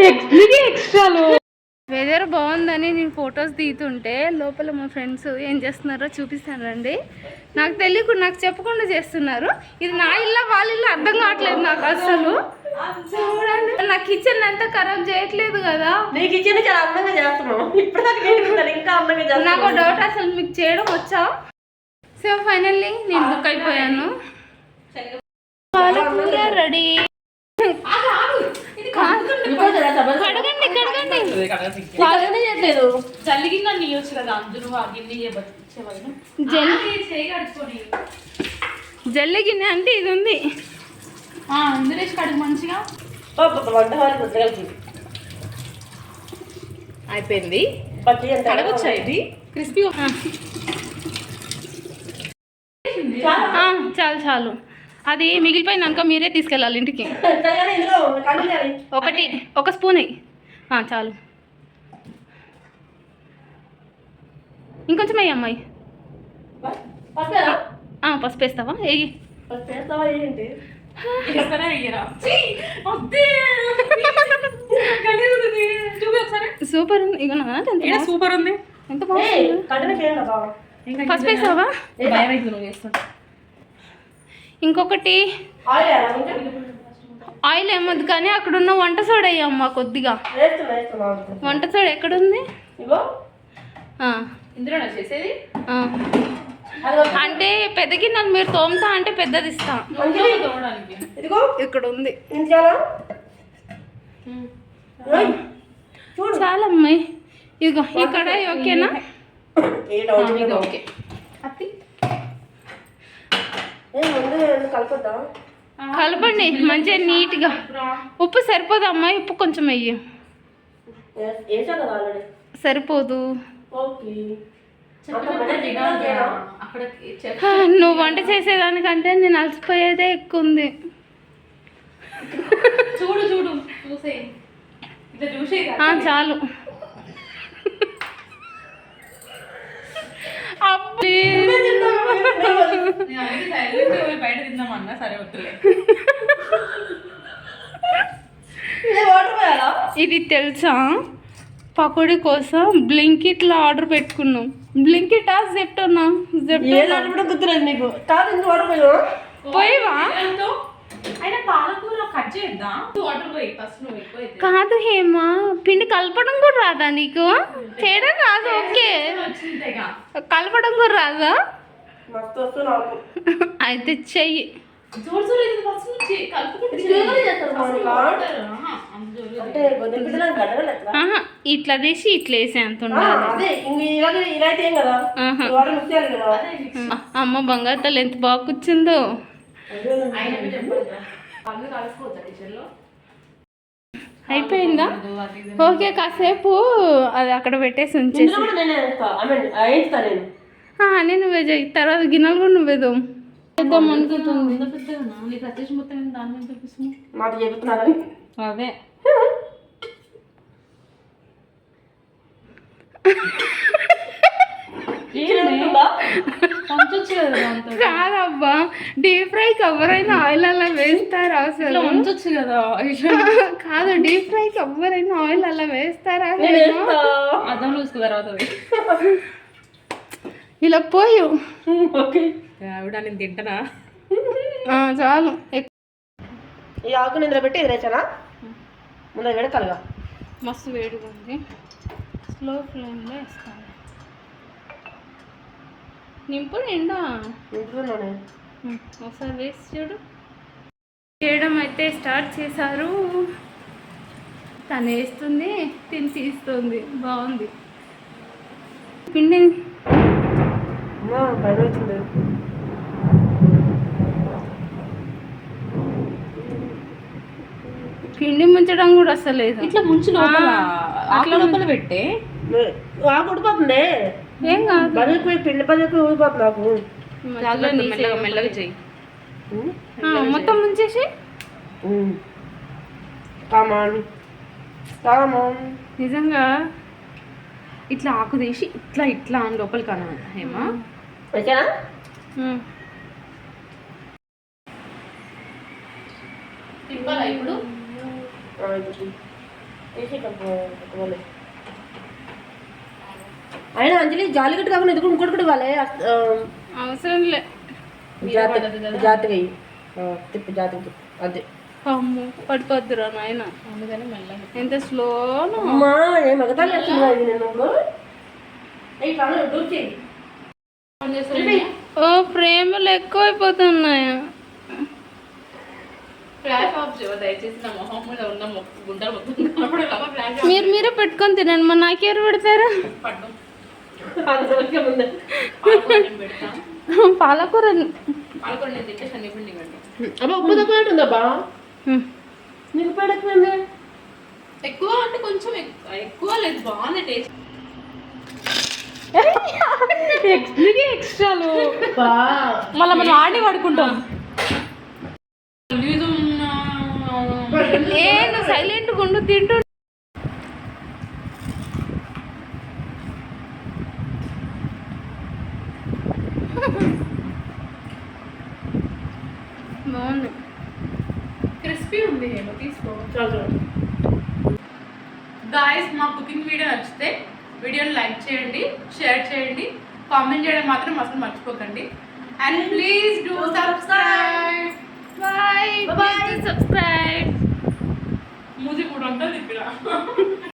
ఎక్స్ట్రాలు. వెదర్ బాగుందని నేను ఫొటోస్ తీస్తుంటే లోపల మా ఫ్రెండ్స్ ఏం చేస్తున్నారో చూపిస్తానండి. నాకు తెలియకుండా నాకు చెప్పకుండా చేస్తున్నారు. ఇది నా ఇల్లు వాళ్ళ ఇల్లు అర్థం కావట్లేదు నాకు అసలు. చూడండి నా కిచెన్ అంతా ఖరాబ్ చేయట్లేదు కదా. నాకు డౌట్ అసలు మీకు చేయడం వచ్చా? సో ఫైనల్లీ నేను బుక్ అయిపోయాను. పాలకూర రెడీ. కడగండి చేయట్లేదు. చల్లిగిన్న నీయొచ్చు కదా అందరూ జల్లి గిన్నె అంటే ఇది ఉంది. అందరేసి కడుగు మంచిగా. అయిపోయింది. కడగొచ్చా ఇది క్రిస్పీ? చాలు. అది మిగిలిపోయింది అనుకో మీరే తీసుకెళ్ళాలి ఇంటికి. ఒక స్పూన్ అయ్యి చాలు. ఇంకొంచెం అయ్యి అమ్మాయి. పసుపు వేస్తావా? వెయ్యి. సూపర్ ఉంది. ఇక సూపర్ ఉంది. ఎంత బాగుంది. పసుపు వేస్తావా? ఇంకొకటి ఆయిల్ ఏమొద్దు కానీ అక్కడ ఉన్న వంట సోడా అయ్యమ్మా కొద్దిగా. వంట సోడా ఎక్కడుంది? చేసేది అంటే పెద్ద గిన్నెలు మీరు తోముతా అంటే పెద్దది ఇస్తా. ఇక్కడ ఉంది. చాలా అమ్మాయి. ఇదిగో ఈ కడాయి ఓకేనా? ఓకే. కలపండి మంచిగా నీట్గా. ఉప్పు సరిపోదు అమ్మాయి, ఉప్పు కొంచెం వెయ్యి. సరిపోదు. నువ్వు వంట చేసేదానికంటే నేను అలసిపోయేదే ఎక్కువ ఉంది. చూడు చాలు. బయట తిందామన్నా సరే వద్దులే. ఇది తెలుసా? పకోడీ కోసం బ్లింకిట్లో ఆర్డర్ పెట్టుకున్నాం. బ్లింకిటా జెప్టోనా? పోయివా? కాదు హేమా, పిండి కలపడం కూడా రాదా నీకు? చేయడం రాదు. ఓకే, కలపడం కూడా రాదా? అయితే చెయ్యి. ఇట్లా తీసి ఇట్లా వేసే అంత ఉండాలి. అమ్మ బంగారు తల్లి ఎంత బాగా కూర్చుందో. అయిపోయిందా? ఓకే, కాసేపు అది అక్కడ పెట్టేసి ఉంచేసి నేను నువ్వే చెయ్యి. తర్వాత గిన్నెలు కూడా నువ్వే చేద్దాం అనుకుంటుంది. అదే కాదబ్బా, డీప్ ఫ్రైకి ఎవరైనా ఆయిల్ అలా వేస్తారా అసలు? ఉంచొచ్చు కదా. కాదు, డీప్ ఫ్రైకి ఎవరైనా ఆయిల్ అలా వేస్తారా? అర్థం చూసుకో తర్వాత ఇలా పోయు. ఆవిడ నేను తింటనా? చాలు. ఈ ఆకు నిద్ర పెట్టి ఎదురేచానా? ముందు వేడి కలగా. మస్తు వేడిగా ఉంది. స్లో ఫ్లేమ్లో వేస్తాను. నింపు నిండా ఒకసారి వేసి చూడు. చేయడం అయితే స్టార్ట్ చేశారు. తను వేస్తుంది, తిని తీస్తుంది. బాగుంది. పిండి పిండి ముంచడం కూడా అసలు లేదు. ఇట్లా ముంచి లోపల పెట్టే ఉడిపోతుంది. ఏం కాదు, పిండి పదకు ఊడిపోతుంది. నాకు మెల్లగా చెయ్యి. మొత్తం ముంచేసి నిజంగా ఇట్లా ఆకు తీసి ఇట్లా అని లోపలికి అన్నా ఏమా తిప్పాలా ఇప్పుడు? వేసి కలుపుకోవాలి. అయినా అంజలి జాలిగట్టు కాకుండా ఇది కూడా ఇంకోటి కూడా ఇవ్వాలి. అవసరం లే. జాతిగా ఇయ్యి. తిప్పు జాతికి తిప్పు అదే. అమ్ము పడిపోద్దురా నాయన. అందుకని మెల్లగా ఎంత స్లోను. అమ్మా ఏం మగతాలు వేస్తుందా ఇది నేను ఇప్పుడు ఓ ప్రేమలు ఎక్కువైపోతున్నాయా? ఫ్లాష్ ఆఫ్ చేయవ దయచేసి. నా మొహం మీద ఉన్న గుంటలు మొత్తం కనపడేలాగా ఫ్లాష్ ఆఫ్ మీరే పెట్టుకొని తినండి. మరి నాకెవరు పెడతారు? పడ్డం ముందే పెడతా. పాలకూర పాలకొండ నేను తింటే శనిపిండి పెడతా. అబ్బా ఉప్పు తక్కువ ఉంటుందబ్బా. నీకు పెడకపోయింది ఎక్కువ అంటే కొంచెం ఎక్కువ లేదు, బాగుంది టేస్ట్. ఎక్స్ట్రాలు బా. మళ్ళీ మనం ఆడి పడుకుంటాం. ఏ నువ్వు సైలెంట్ గుండు తింటూ బాగుంది. క్రిస్పీ ఉంది. ఏమో తీసుకో. చాలు గాయస్, మా కుకింగ్ వీడియో నచ్చితే వీడియోని లైక్ చేయండి, షేర్ చేయండి, కామెంట్ చేయడం మాత్రం అసలు మర్చిపోకండి. And please do subscribe. Bye. Subscribe. మూజీ కూడా ఉంటుంది ఇక్కడ.